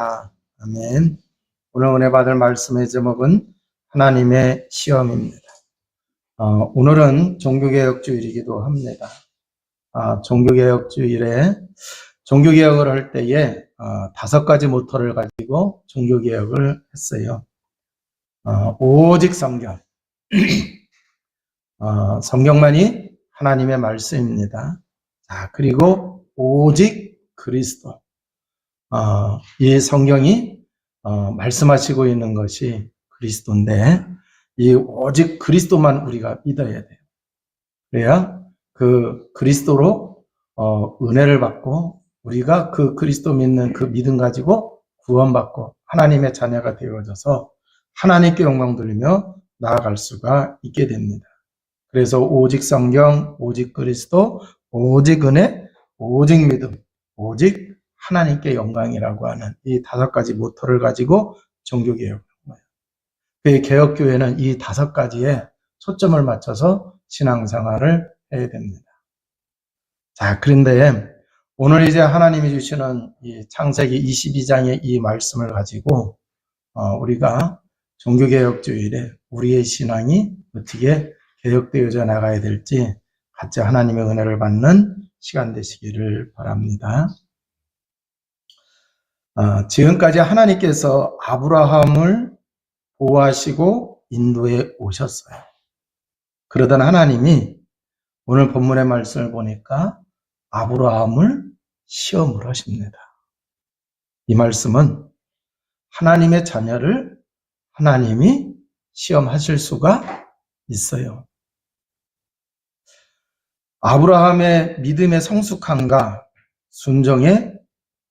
아멘. 오늘 은혜 받을 말씀의 제목은 하나님의 시험입니다. 오늘은 종교개혁주일이기도 합니다. 종교개혁주일에 종교개혁을 할 때에 5가지 모토를 가지고 종교개혁을 했어요. 오직 성경. 성경만이 하나님의 말씀입니다. 그리고 오직 그리스도. 이 성경이 말씀하시고 있는 것이 그리스도인데 이 오직 그리스도만 우리가 믿어야 돼요. 그래야 그 그리스도로 은혜를 받고 우리가 그 그리스도 믿는 그 믿음 가지고 구원받고 하나님의 자녀가 되어져서 하나님께 영광 돌리며 나아갈 수가 있게 됩니다. 그래서 오직 성경, 오직 그리스도, 오직 은혜, 오직 믿음, 오직 하나님께 영광이라고 하는 이 5가지 모토를 가지고 종교개혁을 한 거예요. 그 개혁교회는 이 5가지에 초점을 맞춰서 신앙생활을 해야 됩니다. 그런데 오늘 이제 하나님이 주시는 이 창세기 22장의 이 말씀을 가지고 우리가 종교개혁주일에 우리의 신앙이 어떻게 개혁되어져 나가야 될지 같이 하나님의 은혜를 받는 시간 되시기를 바랍니다. 지금까지 하나님께서 아브라함을 보호하시고 인도해 오셨어요. 그러던 하나님이 오늘 본문의 말씀을 보니까 아브라함을 시험을 하십니다. 이 말씀은 하나님의 자녀를 하나님이 시험하실 수가 있어요. 아브라함의 믿음의 성숙함과 순종의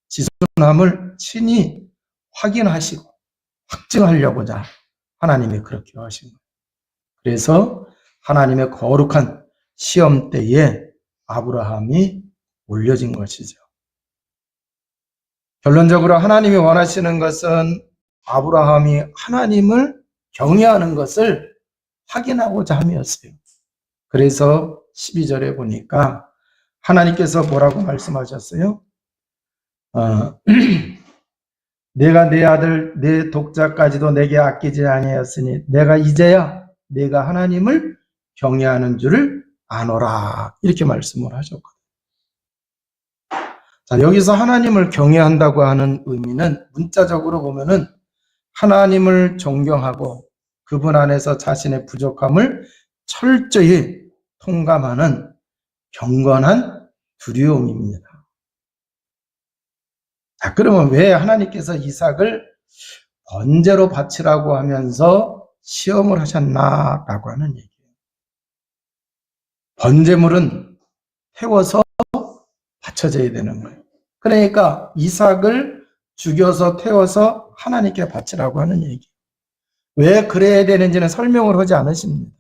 지존함을 친히 확인하시고 확증하려고자 하나님이 그렇게 하신 거예요. 그래서 하나님의 거룩한 시험 때에 아브라함이 올려진 것이죠. 결론적으로 하나님이 원하시는 것은 아브라함이 하나님을 경외하는 것을 확인하고자 함이었어요. 그래서 12절에 보니까 하나님께서 뭐라고 말씀하셨어요? 내가 내 아들 내 독자까지도 내게 아끼지 아니하였으니 내가 이제야 내가 하나님을 경외하는 줄을 아노라, 이렇게 말씀을 하셨거든요. 여기서 하나님을 경외한다고 하는 의미는 문자적으로 보면은 하나님을 존경하고 그분 안에서 자신의 부족함을 철저히 통감하는 경건한 두려움입니다. 그러면 왜 하나님께서 이삭을 번제로 바치라고 하면서 시험을 하셨나라고 하는 얘기예요. 번제물은 태워서 바쳐져야 되는 거예요. 그러니까 이삭을 죽여서 태워서 하나님께 바치라고 하는 얘기예요. 왜 그래야 되는지는 설명을 하지 않으십니다.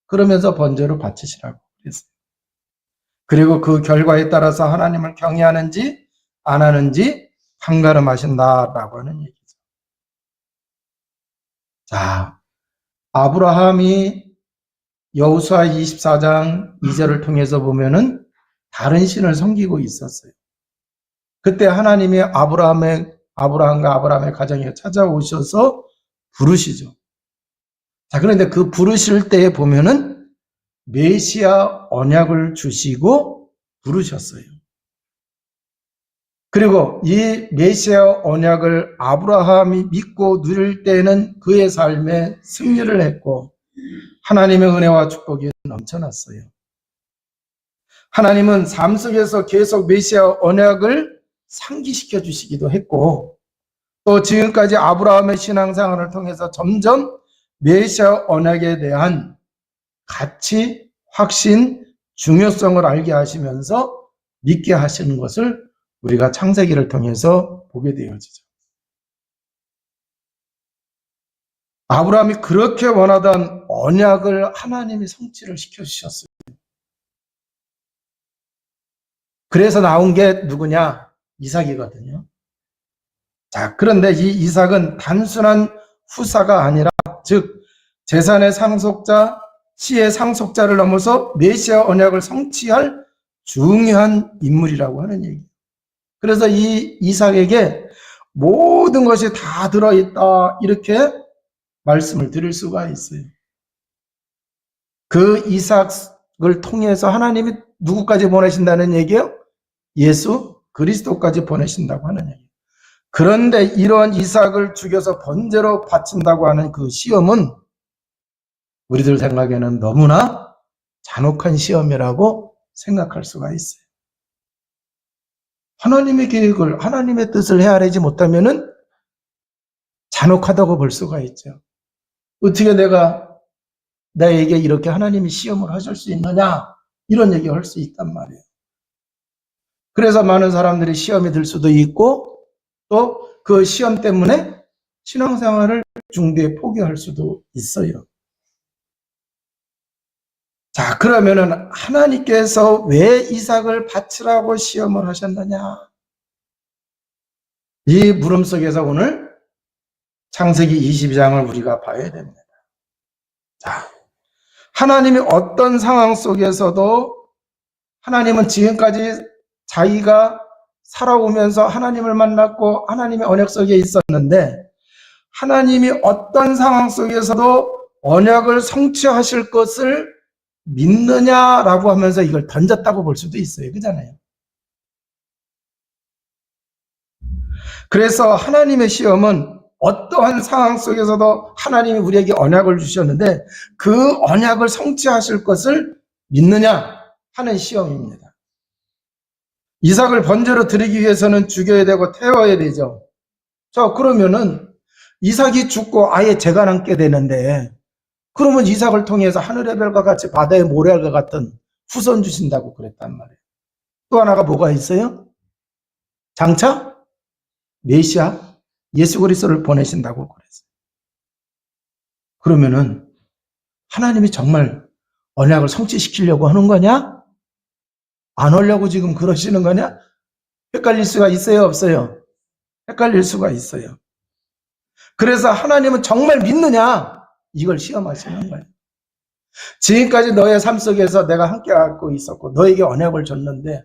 그러면서 번제로 바치시라고 그랬어요. 그리고 그 결과에 따라서 하나님을 경외하는지 안 하는지 판가름하신다라고 하는 얘기죠. 아브라함이 여호수아 24장 2절을 통해서 보면은 다른 신을 섬기고 있었어요. 그때 하나님이 아브라함과 아브라함의 가정에 찾아오셔서 부르시죠. 그런데 그 부르실 때에 보면은 메시아 언약을 주시고 부르셨어요. 그리고 이 메시아 언약을 아브라함이 믿고 누릴 때는 그의 삶에 승리를 했고 하나님의 은혜와 축복이 넘쳐났어요. 하나님은 삶 속에서 계속 메시아 언약을 상기시켜 주시기도 했고 또 지금까지 아브라함의 신앙생활을 통해서 점점 메시아 언약에 대한 가치, 확신, 중요성을 알게 하시면서 믿게 하시는 것을 우리가 창세기를 통해서 보게 되어지죠. 아브라함이 그렇게 원하던 언약을 하나님이 성취를 시켜주셨어요. 그래서 나온 게 누구냐? 이삭이거든요. 그런데 이 이삭은 단순한 후사가 아니라 즉 재산의 상속자, 씨의 상속자를 넘어서 메시아 언약을 성취할 중요한 인물이라고 하는 얘기예요. 그래서 이 이삭에게 모든 것이 다 들어있다, 이렇게 말씀을 드릴 수가 있어요. 그 이삭을 통해서 하나님이 누구까지 보내신다는 얘기예요? 예수 그리스도까지 보내신다고 하는 얘기예요. 그런데 이런 이삭을 죽여서 번제로 바친다고 하는 그 시험은 우리들 생각에는 너무나 잔혹한 시험이라고 생각할 수가 있어요. 하나님의 계획을, 하나님의 뜻을 헤아리지 못하면은 잔혹하다고 볼 수가 있죠. 어떻게 내가 나에게 이렇게 하나님이 시험을 하실 수 있느냐, 이런 얘기 할 수 있단 말이에요. 그래서 많은 사람들이 시험에 들 수도 있고, 또 그 시험 때문에 신앙생활을 중도에 포기할 수도 있어요. 자, 그러면은 하나님께서 왜 이삭을 바치라고 시험을 하셨느냐? 이 물음 속에서 오늘 창세기 22장을 우리가 봐야 됩니다. 자, 하나님이 어떤 상황 속에서도 하나님은 지금까지 자기가 살아오면서 하나님을 만났고 하나님의 언약 속에 있었는데, 하나님이 어떤 상황 속에서도 언약을 성취하실 것을 믿느냐라고 하면서 이걸 던졌다고 볼 수도 있어요. 그잖아요. 그래서 하나님의 시험은 어떠한 상황 속에서도 하나님이 우리에게 언약을 주셨는데 그 언약을 성취하실 것을 믿느냐 하는 시험입니다. 이삭을 번제로 드리기 위해서는 죽여야 되고 태워야 되죠. 자, 그러면은 이삭이 죽고 아예 제가 남게 되는데, 그러면 이삭을 통해서 하늘의 별과 같이 바다의 모래알과 같은 후손 주신다고 그랬단 말이에요. 또 하나가 뭐가 있어요? 장차 메시아 예수 그리스도를 보내신다고 그랬어요. 그러면은 하나님이 정말 언약을 성취시키려고 하는 거냐? 안 하려고 지금 그러시는 거냐? 헷갈릴 수가 있어요, 없어요? 헷갈릴 수가 있어요. 그래서 하나님은 정말 믿느냐? 이걸 시험하시는 거예요. 지금까지 너의 삶 속에서 내가 함께 갖고 있었고 너에게 언약을 줬는데,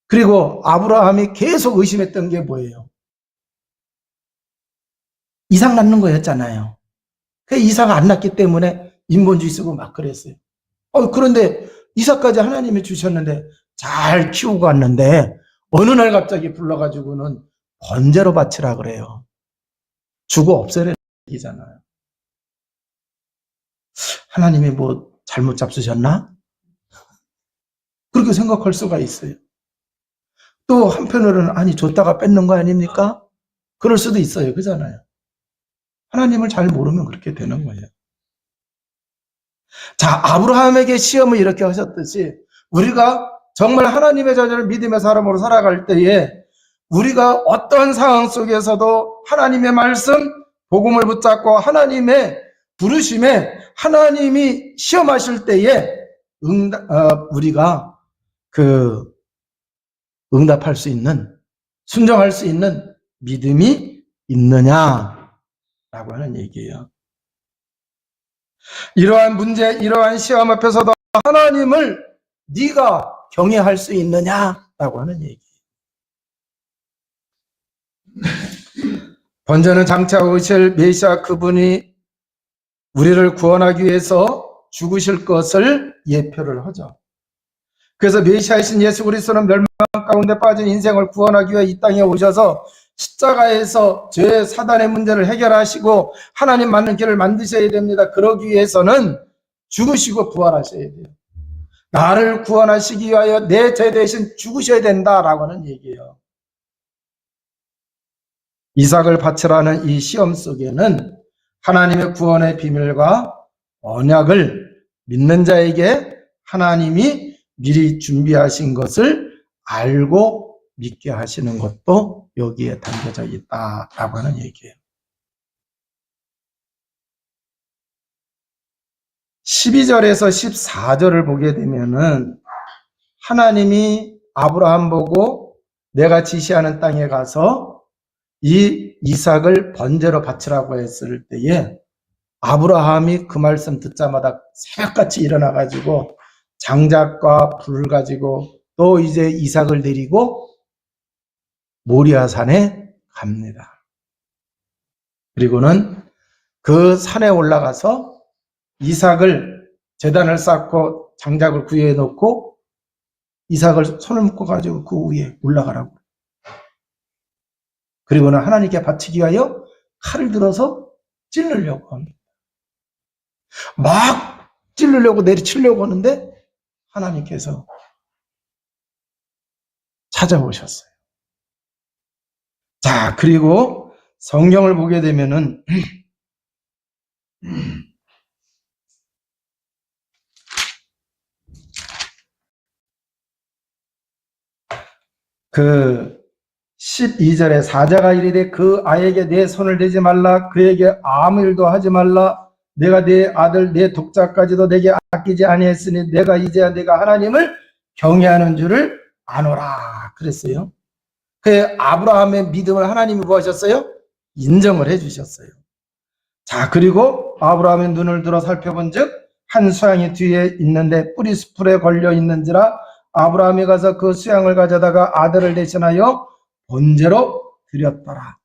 그리고 아브라함이 계속 의심했던 게 뭐예요? 이삭 낳는 거였잖아요. 그 이삭 안 낳기 때문에 인본주의 쓰고 막 그랬어요. 그런데 이삭까지 하나님이 주셨는데 잘 키우고 왔는데 어느 날 갑자기 불러가지고는 번제로 바치라 그래요. 주고 없애라는 얘기잖아요. 하나님이 뭐 잘못 잡수셨나? 그렇게 생각할 수가 있어요. 또 한편으로는 아니 줬다가 뺏는 거 아닙니까? 그럴 수도 있어요. 그잖아요. 하나님을 잘 모르면 그렇게 되는 거예요. 자, 아브라함에게 시험을 이렇게 하셨듯이 우리가 정말 하나님의 자녀를 믿음의 사람으로 살아갈 때에 우리가 어떤 상황 속에서도 하나님의 말씀, 복음을 붙잡고 하나님의 부르심에 하나님이 시험하실 때에 우리가 응답할 수 있는, 순종할 수 있는 믿음이 있느냐라고 하는 얘기예요. 이러한 문제, 이러한 시험 앞에서도 하나님을 네가 경외할 수 있느냐라고 하는 얘기예요. 번제는 장차 오실 메시아 그분이 우리를 구원하기 위해서 죽으실 것을 예표를 하죠. 그래서 메시아이신 예수 그리스도는 멸망 가운데 빠진 인생을 구원하기 위해 이 땅에 오셔서 십자가에서 죄 사단의 문제를 해결하시고 하나님 맞는 길을 만드셔야 됩니다. 그러기 위해서는 죽으시고 부활하셔야 돼요. 나를 구원하시기 위하여 내 죄 대신 죽으셔야 된다라고 하는 얘기예요. 이삭을 바치라는 이 시험 속에는 하나님의 구원의 비밀과 언약을 믿는 자에게 하나님이 미리 준비하신 것을 알고 믿게 하시는 것도 여기에 담겨져 있다라고 하는 얘기예요. 12절에서 14절을 보게 되면은 하나님이 아브라함 보고 내가 지시하는 땅에 가서 이 이삭을 번제로 바치라고 했을 때에 아브라함이 그 말씀 듣자마자 새벽같이 일어나가지고 장작과 불을 가지고 또 이제 이삭을 데리고 모리아산에 갑니다. 그리고는 그 산에 올라가서 이삭을 제단을 쌓고 장작을 구해 놓고 이삭을 손을 묶어 가지고 그 위에 올라가라고. 그리고는 하나님께 바치기 위하여 칼을 들어서 찌르려고 합니다. 막 찌르려고 내리치려고 하는데 하나님께서 찾아오셨어요. 자, 그리고 성경을 보게 되면은 그 12절에 사자가 이르되 그 아이에게 내 손을 대지 말라, 그에게 아무 일도 하지 말라, 내가 내 아들 내 독자까지도 내게 아끼지 아니했으니 내가 이제야 내가 하나님을 경외하는 줄을 아노라 그랬어요. 그 아브라함의 믿음을 하나님이 뭐 하셨어요? 인정을 해 주셨어요. 자, 그리고 아브라함의 눈을 들어 살펴본 즉 한 수양이 뒤에 있는데 뿌리 수풀에 걸려 있는지라 아브라함이 가서 그 수양을 가져다가 아들을 대신하여 번제로 드렸더라.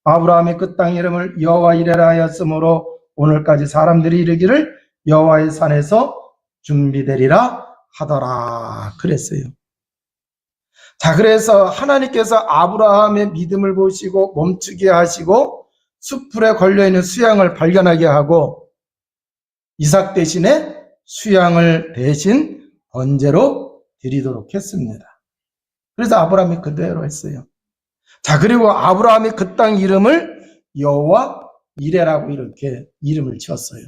아브라함이 그 땅 이름을 여호와 이레라 하였으므로 오늘까지 사람들이 이르기를 여호와의 산에서 준비되리라 하더라 그랬어요. 자, 그래서 하나님께서 아브라함의 믿음을 보시고 멈추게 하시고 수풀에 걸려있는 수양을 발견하게 하고 이삭 대신에 수양을 대신 번제로 드리도록 했습니다. 그래서 아브라함이 그대로 했어요. 자, 그리고 아브라함이 그 땅 이름을 여호와 이레라고 이렇게 이름을 지었어요.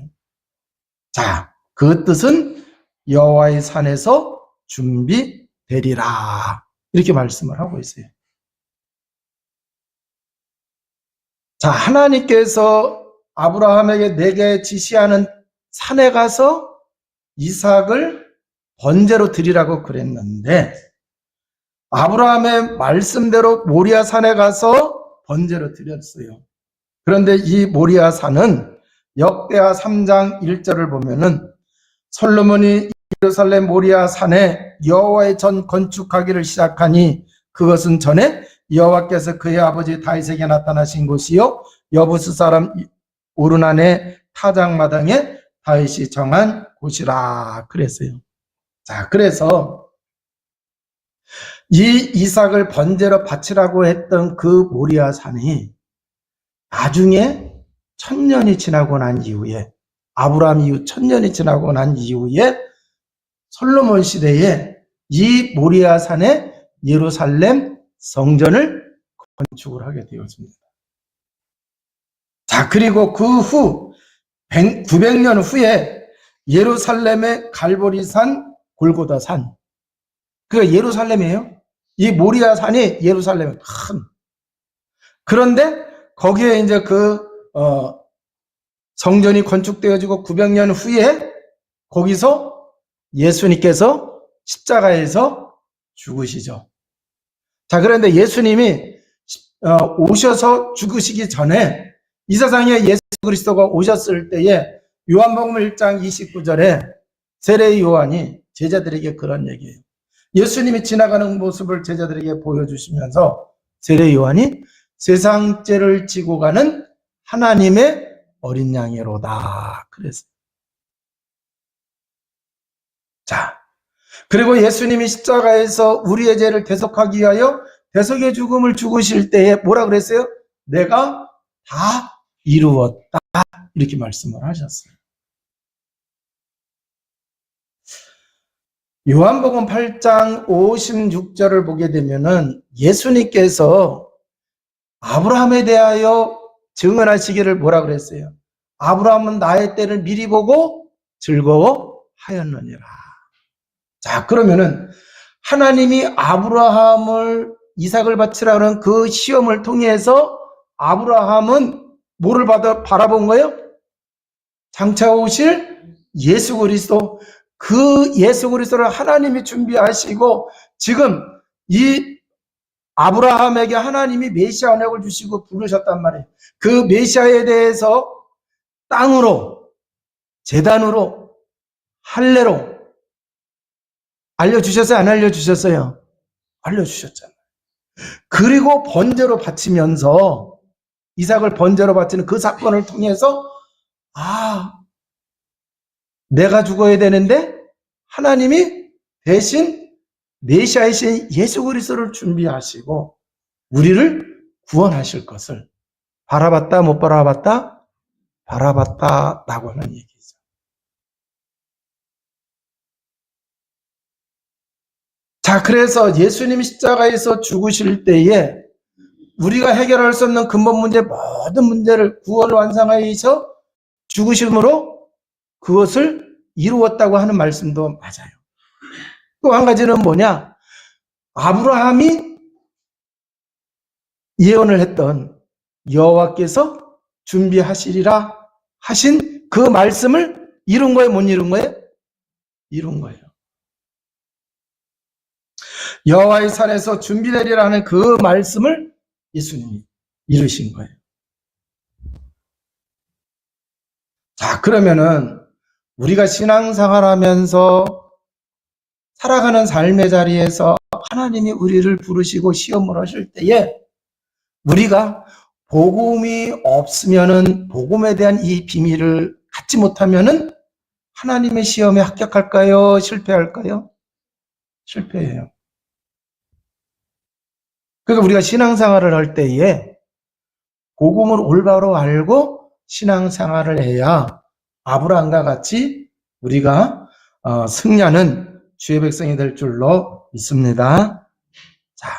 자, 그 뜻은 여호와의 산에서 준비되리라 이렇게 말씀을 하고 있어요. 자, 하나님께서 아브라함에게 내게 지시하는 산에 가서 이삭을 번제로 드리라고 그랬는데 아브라함의 말씀대로 모리아 산에 가서 번제로 드렸어요. 그런데 이 모리아 산은 역대하 3장 1절을 보면은 솔로몬이 예루살렘 모리아 산에 여호와의 전 건축하기를 시작하니 그것은 전에 여호와께서 그의 아버지 다윗에게 나타나신 곳이요 여부스 사람 오르난의 타작마당에 다윗이 정한 곳이라 그랬어요. 자, 그래서 이 이삭을 번제로 바치라고 했던 그 모리아 산이 나중에 1000년이 지나고 난 이후에 아브라함 이후 1000년이 지나고 난 이후에 솔로몬 시대에 이 모리아 산에 예루살렘 성전을 건축을 하게 되었습니다. 자, 그리고 그 후 900년 후에 예루살렘의 갈보리산, 골고다산, 그게 예루살렘이에요. 이 모리아 산이 예루살렘의 큰. 그런데 거기에 이제 성전이 건축되어지고 900년 후에 거기서 예수님께서 십자가에서 죽으시죠. 자, 그런데 예수님이 오셔서 죽으시기 전에 이 세상에 예수 그리스도가 오셨을 때에 요한복음 1장 29절에 세례 요한이 제자들에게 그런 얘기예요. 예수님이 지나가는 모습을 제자들에게 보여주시면서 세례 요한이 세상 죄를 지고 가는 하나님의 어린 양이로다 그랬어요. 자, 그리고 예수님이 십자가에서 우리의 죄를 대속하기 위하여 대속의 죽음을 죽으실 때에 뭐라 그랬어요? 내가 다 이루었다 이렇게 말씀을 하셨어요. 요한복음 8장 56절을 보게 되면은 예수님께서 아브라함에 대하여 증언하시기를 뭐라 그랬어요? 아브라함은 나의 때를 미리 보고 즐거워하였느니라. 자, 그러면은 하나님이 아브라함을 이삭을 바치라는 그 시험을 통해서 아브라함은 뭐를 바라본 거예요? 장차 오실 예수 그리스도, 그 예수 그리스도를 하나님이 준비하시고 지금 이 아브라함에게 하나님이 메시아 언약을 주시고 부르셨단 말이에요. 그 메시아에 대해서 땅으로, 제단으로, 할례로 알려주셨어요? 안 알려주셨어요? 알려주셨잖아요. 그리고 번제로 바치면서 이삭을 번제로 바치는 그 사건을 통해서 내가 죽어야 되는데 하나님이 대신 메시아이신 예수 그리스도를 준비하시고 우리를 구원하실 것을 바라봤다 못 바라봤다? 바라봤다라고 하는 얘기죠. 자, 그래서 예수님이 십자가에서 죽으실 때에 우리가 해결할 수 없는 근본 문제, 모든 문제를 구원을 완성하여서 죽으심으로 그것을 이루었다고 하는 말씀도 맞아요. 또 한 가지는 뭐냐? 아브라함이 예언을 했던 여호와께서 준비하시리라 하신 그 말씀을 이룬 거예요? 못 이룬 거예요? 이룬 거예요. 여호와의 산에서 준비되리라 하는 그 말씀을 예수님이 이루신 거예요. 자, 그러면은 우리가 신앙생활 하면서 살아가는 삶의 자리에서 하나님이 우리를 부르시고 시험을 하실 때에 우리가 복음이 없으면은 복음에 대한 이 비밀을 갖지 못하면은 하나님의 시험에 합격할까요? 실패할까요? 실패해요. 그러니까 우리가 신앙생활을 할 때에 복음을 올바로 알고 신앙생활을 해야 아브라함과 같이 우리가 승리하는 주의 백성이 될 줄로 믿습니다. 자,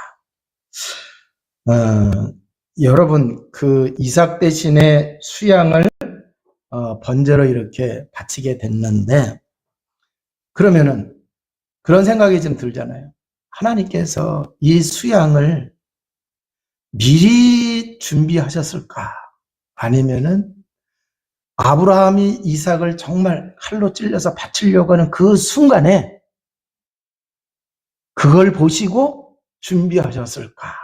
여러분 그 이삭 대신에 수양을 번제로 이렇게 바치게 됐는데 그러면은 그런 생각이 좀 들잖아요. 하나님께서 이 수양을 미리 준비하셨을까? 아니면은 아브라함이 이삭을 정말 칼로 찔려서 바치려고 하는 그 순간에 그걸 보시고 준비하셨을까?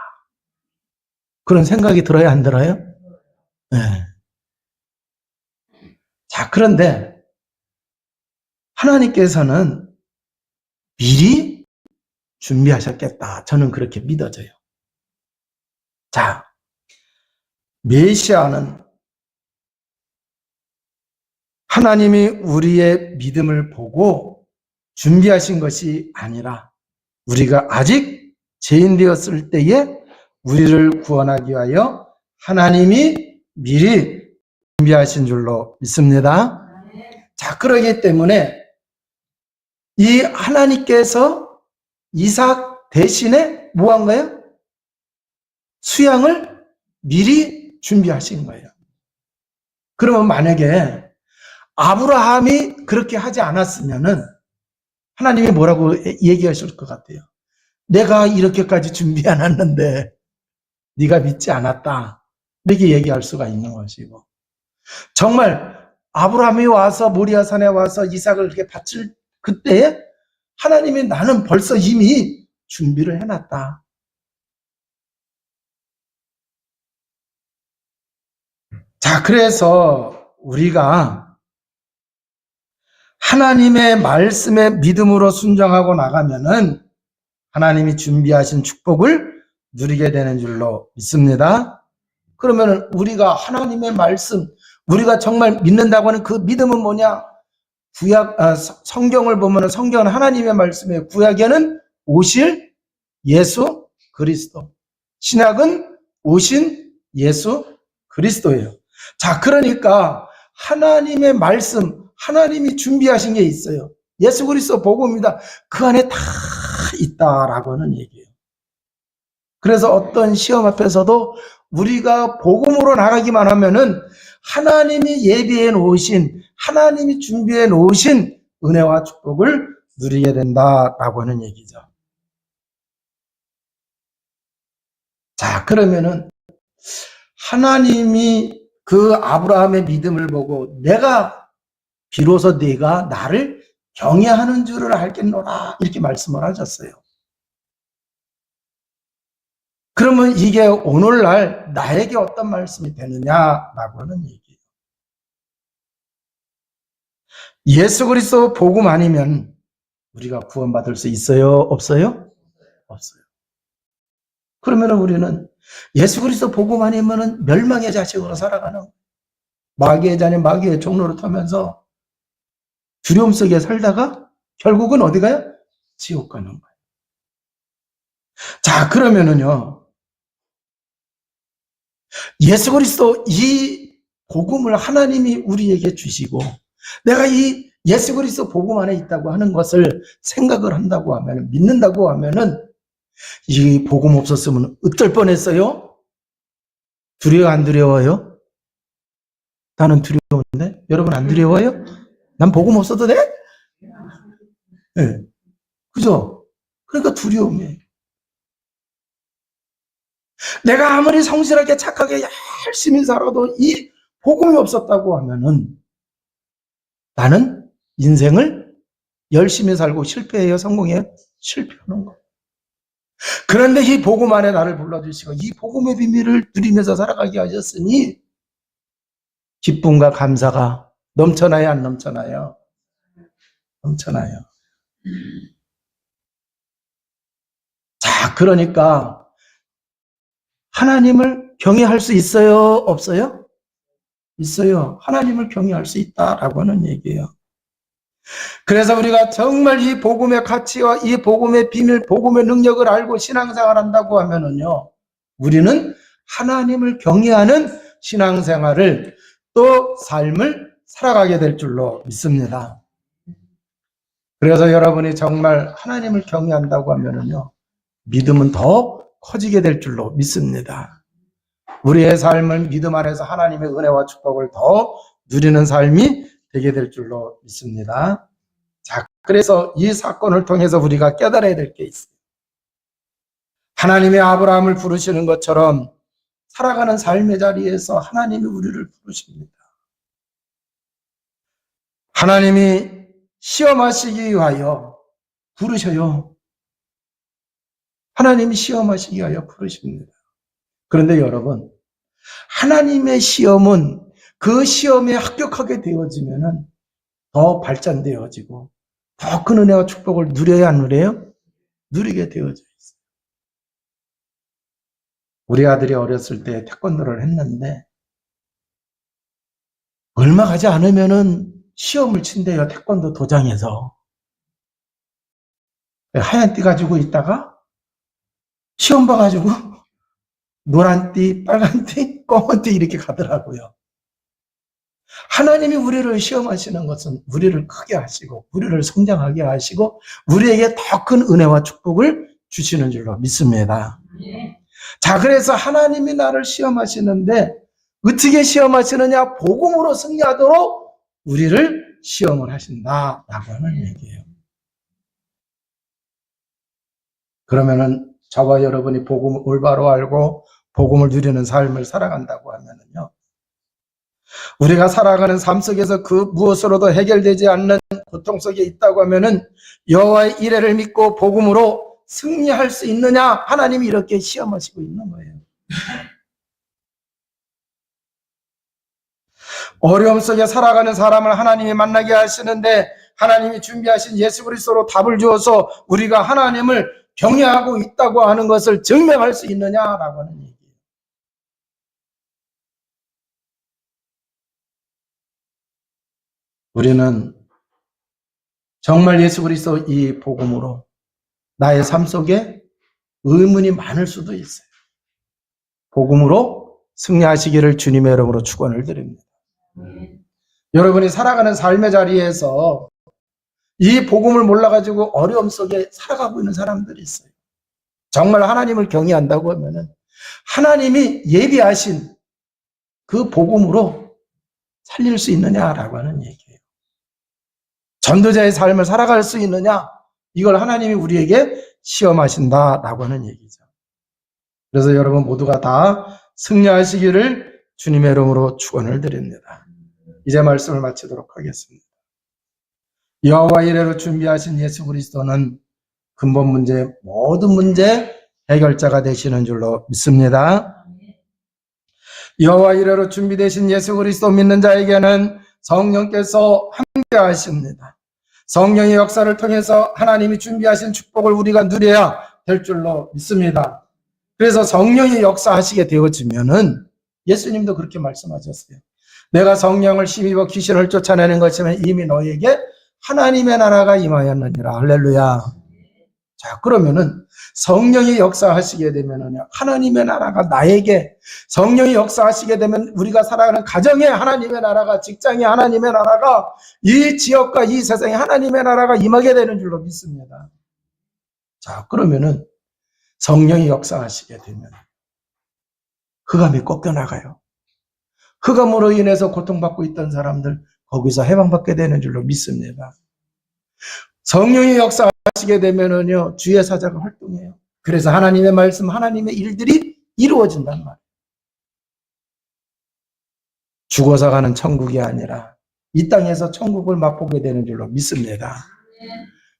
그런 생각이 들어요, 안 들어요? 네. 자, 그런데 하나님께서는 미리 준비하셨겠다. 저는 그렇게 믿어져요. 자, 메시아는 하나님이 우리의 믿음을 보고 준비하신 것이 아니라 우리가 아직 죄인 되었을 때에 우리를 구원하기 위하여 하나님이 미리 준비하신 줄로 믿습니다. 자, 그러기 때문에 이 하나님께서 이삭 대신에 뭐 한 거예요? 수양을 미리 준비하신 거예요. 그러면 만약에 아브라함이 그렇게 하지 않았으면은 하나님이 뭐라고 얘기하실 것 같아요? 내가 이렇게까지 준비 안 했는데 네가 믿지 않았다. 이렇게 얘기할 수가 있는 것이고 정말 아브라함이 와서 모리아산에 와서 이삭을 이렇게 바칠 그때에 하나님이 나는 벌써 이미 준비를 해놨다. 자, 그래서 우리가 하나님의 말씀에 믿음으로 순종하고 나가면은 하나님이 준비하신 축복을 누리게 되는 줄로 믿습니다. 그러면은 우리가 하나님의 말씀, 우리가 정말 믿는다고 하는 그 믿음은 뭐냐? 성경을 보면은 성경은 하나님의 말씀에 구약에는 오실 예수 그리스도, 신약은 오신 예수 그리스도예요. 자, 그러니까 하나님의 말씀, 하나님이 준비하신 게 있어요. 예수 그리스도 복음입니다. 그 안에 다 있다라고 하는 얘기예요. 그래서 어떤 시험 앞에서도 우리가 복음으로 나가기만 하면은 하나님이 예비해 놓으신, 하나님이 준비해 놓으신 은혜와 축복을 누리게 된다라고 하는 얘기죠. 자, 그러면은 하나님이 그 아브라함의 믿음을 보고 비로소 네가 나를 경외하는 줄을 알겠노라 이렇게 말씀을 하셨어요. 그러면 이게 오늘날 나에게 어떤 말씀이 되느냐라고 하는 얘기예요. 예수 그리스도 복음 아니면 우리가 구원받을 수 있어요? 없어요? 없어요. 그러면 우리는 예수 그리스도 복음 아니면은 멸망의 자식으로 살아가는, 마귀의 자녀, 마귀의 종로를 타면서 두려움 속에 살다가 결국은 어디 가요? 지옥 가는 거예요. 자, 그러면은요, 예수 그리스도 이 복음을 하나님이 우리에게 주시고 내가 이 예수 그리스도 복음 안에 있다고 하는 것을 생각을 한다고 하면, 믿는다고 하면은, 이 복음 없었으면 어떨 뻔했어요? 두려워 안 두려워요? 나는 두려운데 여러분 안 두려워요? 난 복음 없어도 돼? 네. 그죠? 그러니까 두려움이에요. 내가 아무리 성실하게 착하게 열심히 살아도 이 복음이 없었다고 하면은 나는 인생을 열심히 살고 실패해요, 성공해요? 실패하는 거. 그런데 이 복음 안에 나를 불러주시고 이 복음의 비밀을 누리면서 살아가게 하셨으니 기쁨과 감사가 넘쳐나요, 안 넘쳐나요? 넘쳐나요. 자, 그러니까 하나님을 경외할 수 있어요, 없어요? 있어요. 하나님을 경외할 수 있다라고 하는 얘기예요. 그래서 우리가 정말 이 복음의 가치와 이 복음의 비밀, 복음의 능력을 알고 신앙생활 한다고 하면은요, 우리는 하나님을 경외하는 신앙생활을 또 삶을 살아가게 될 줄로 믿습니다. 그래서 여러분이 정말 하나님을 경외한다고 하면은요, 믿음은 더 커지게 될 줄로 믿습니다. 우리의 삶은 믿음 안에서 하나님의 은혜와 축복을 더 누리는 삶이 되게 될 줄로 믿습니다. 자, 그래서 이 사건을 통해서 우리가 깨달아야 될 게 있어요. 하나님의 아브라함을 부르시는 것처럼 살아가는 삶의 자리에서 하나님이 우리를 부르십니다. 하나님이 시험하시기 위하여 부르셔요. 하나님이 시험하시기 위하여 부르십니다. 그런데 여러분, 하나님의 시험은 그 시험에 합격하게 되어지면은 더 발전되어지고 더 큰 은혜와 축복을 누려야 안 누려요? 누리게 되어져 있어요. 우리 아들이 어렸을 때 태권도를 했는데 얼마 가지 않으면은 시험을 친대요. 태권도 도장에서. 하얀 띠 가지고 있다가 시험 봐가지고 노란 띠, 빨간 띠, 검은 띠 이렇게 가더라고요. 하나님이 우리를 시험하시는 것은 우리를 크게 하시고 우리를 성장하게 하시고 우리에게 더 큰 은혜와 축복을 주시는 줄로 믿습니다. 자, 그래서 하나님이 나를 시험하시는데 어떻게 시험하시느냐? 복음으로 승리하도록 우리를 시험을 하신다라고 하는 얘기예요. 그러면은 저와 여러분이 복음을 올바로 알고 복음을 누리는 삶을 살아간다고 하면은요, 우리가 살아가는 삶 속에서 그 무엇으로도 해결되지 않는 고통 속에 있다고 하면은 여호와의 이레를 믿고 복음으로 승리할 수 있느냐? 하나님이 이렇게 시험하시고 있는 거예요. 어려움 속에 살아가는 사람을 하나님이 만나게 하시는데 하나님이 준비하신 예수 그리스도로 답을 주어서 우리가 하나님을 경외하고 있다고 하는 것을 증명할 수 있느냐라고 하는 얘기예요. 우리는 정말 예수 그리스도 이 복음으로 나의 삶 속에 의문이 많을 수도 있어요. 복음으로 승리하시기를 주님의 이름으로 축원을 드립니다. 여러분이 살아가는 삶의 자리에서 이 복음을 몰라가지고 어려움 속에 살아가고 있는 사람들이 있어요. 정말 하나님을 경외한다고 하면은 하나님이 예비하신 그 복음으로 살릴 수 있느냐라고 하는 얘기예요. 전도자의 삶을 살아갈 수 있느냐? 이걸 하나님이 우리에게 시험하신다라고 하는 얘기죠. 그래서 여러분 모두가 다 승리하시기를 주님의 이름으로 축원을 드립니다. 이제 말씀을 마치도록 하겠습니다. 여호와 이레로 준비하신 예수 그리스도는 근본 문제, 모든 문제 해결자가 되시는 줄로 믿습니다. 여호와 이레로 준비되신 예수 그리스도 믿는 자에게는 성령께서 함께 하십니다. 성령의 역사를 통해서 하나님이 준비하신 축복을 우리가 누려야 될 줄로 믿습니다. 그래서 성령이 역사하시게 되어지면은 예수님도 그렇게 말씀하셨어요. 내가 성령을 힘입어 귀신을 쫓아내는 것이면 이미 너에게 하나님의 나라가 임하였느니라. 할렐루야. 자, 그러면은 성령이 역사하시게 되면은요, 하나님의 나라가 나에게, 성령이 역사하시게 되면 우리가 살아가는 가정에 하나님의 나라가, 직장에 하나님의 나라가, 이 지역과 이 세상에 하나님의 나라가 임하게 되는 줄로 믿습니다. 자, 그러면은 성령이 역사하시게 되면 흑암이 꺾여나가요. 흑암으로 인해서 고통받고 있던 사람들 거기서 해방받게 되는 줄로 믿습니다. 성령이 역사하시게 되면은요, 주의 사자가 활동해요. 그래서 하나님의 말씀, 하나님의 일들이 이루어진단 말이에요. 죽어서 가는 천국이 아니라 이 땅에서 천국을 맛보게 되는 줄로 믿습니다.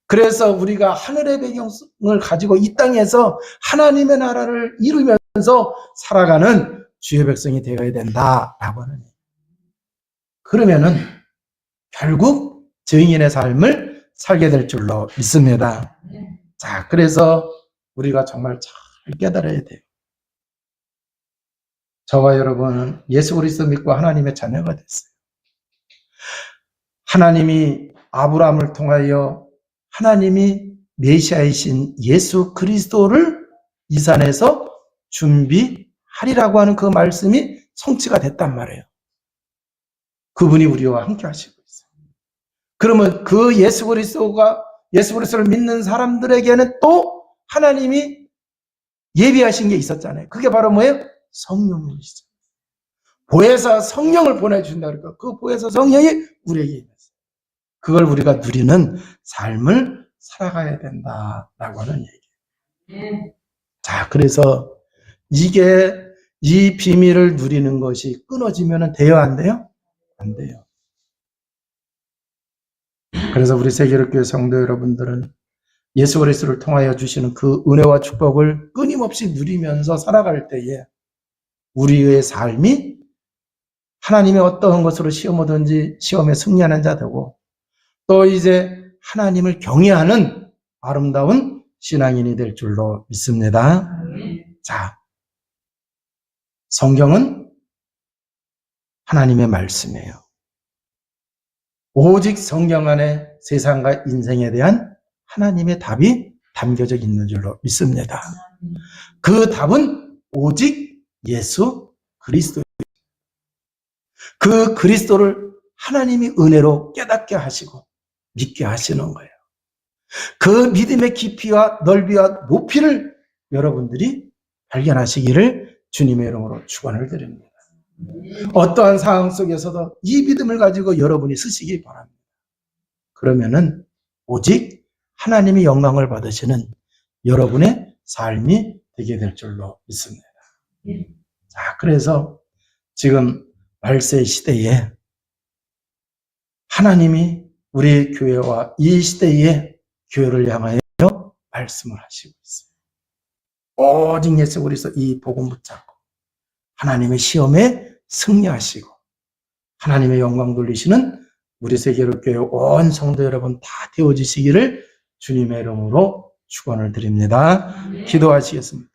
그래서 우리가 하늘의 배경을 가지고 이 땅에서 하나님의 나라를 이루면서 살아가는 주의 백성이 되어야 된다라고 하는 얘기예요. 그러면은 결국 증인의 삶을 살게 될 줄로 믿습니다. 자, 그래서 우리가 정말 잘 깨달아야 돼요. 저와 여러분은 예수 그리스도 믿고 하나님의 자녀가 됐어요. 하나님이 아브라함을 통하여 하나님이 메시아이신 예수 그리스도를 이 산에서 준비하리라고 하는 그 말씀이 성취가 됐단 말이에요. 그분이 우리와 함께 하시고 있어요. 그러면 그 예수 그리스도를 믿는 사람들에게는 또 하나님이 예비하신 게 있었잖아요. 그게 바로 뭐예요? 성령이시죠. 보혜사 성령을 보내주신다 그러니까 그 보혜사 성령이 우리에게 있어요. 그걸 우리가 누리는 삶을 살아가야 된다라고 하는 얘기예요. 자, 그래서 이 비밀을 누리는 것이 끊어지면 돼요, 안 돼요? 안 돼요. 그래서 우리 세계교회 성도 여러분들은 예수 그리스도를 통하여 주시는 그 은혜와 축복을 끊임없이 누리면서 살아갈 때에 우리의 삶이 하나님의 어떠한 것으로 시험하든지 시험에 승리하는 자 되고 또 이제 하나님을 경외하는 아름다운 신앙인이 될 줄로 믿습니다. 자, 성경은 하나님의 말씀이에요. 오직 성경 안에 세상과 인생에 대한 하나님의 답이 담겨져 있는 줄로 믿습니다. 그 답은 오직 예수 그리스도입니다. 그 그리스도를 하나님이 은혜로 깨닫게 하시고 믿게 하시는 거예요. 그 믿음의 깊이와 넓이와 높이를 여러분들이 발견하시기를 주님의 이름으로 축원을 드립니다. 어떠한 상황 속에서도 이 믿음을 가지고 여러분이 쓰시기 바랍니다. 그러면은 오직 하나님이 영광을 받으시는 여러분의 삶이 되게 될 줄로 믿습니다. 자, 그래서 지금 말세 시대에 하나님이 우리 교회와 이 시대의 교회를 향하여 말씀을 하시고 있어요. 오직 예수 그리스도 이 복음 붙잡고 하나님의 시험에 승리하시고 하나님의 영광 돌리시는 우리 세계교회 온 성도 여러분 다 되어지시기를 주님의 이름으로 축원을 드립니다. 기도하시겠습니다.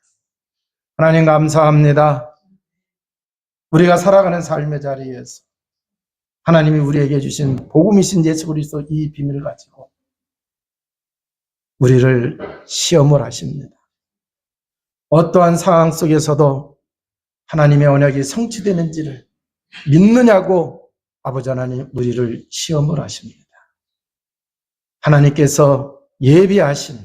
하나님 감사합니다. 우리가 살아가는 삶의 자리에서 하나님이 우리에게 주신 복음이신 예수 그리스도 이 비밀을 가지고 우리를 시험을 하십니다. 어떠한 상황 속에서도 하나님의 언약이 성취되는지를 믿느냐고 아버지 하나님 우리를 시험을 하십니다. 하나님께서 예비하신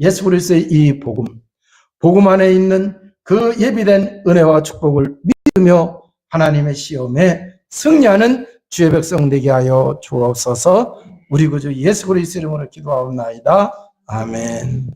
예수 그리스도의 이 복음 안에 있는 그 예비된 은혜와 축복을 믿으며 하나님의 시험에 승리하는 주의 백성 되게 하여 주옵소서. 우리 구주 예수 그리스도 이름으로 기도하옵나이다. 아멘.